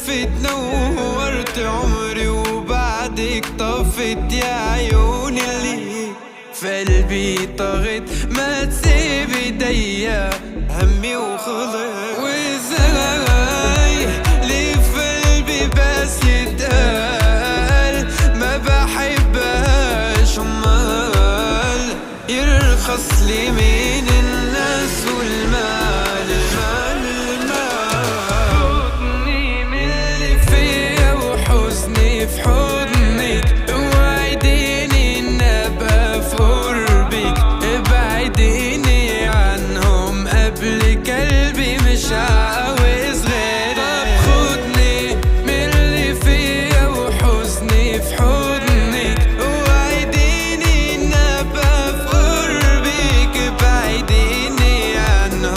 لفت نورت عمري وبعدك طفت يا عيوني اللي في قلبي طغت. ما تسيب ايديا همي وخلص، وازاي ليه في قلبي بس يتقال ما بحبهاش، امال يرخص لي من الناس والمال. خدني من اللي فيا وحزني في حضنك، وعديني ان ابقى في قربك، ابعديني عنهم قبل قلبي مش عاوز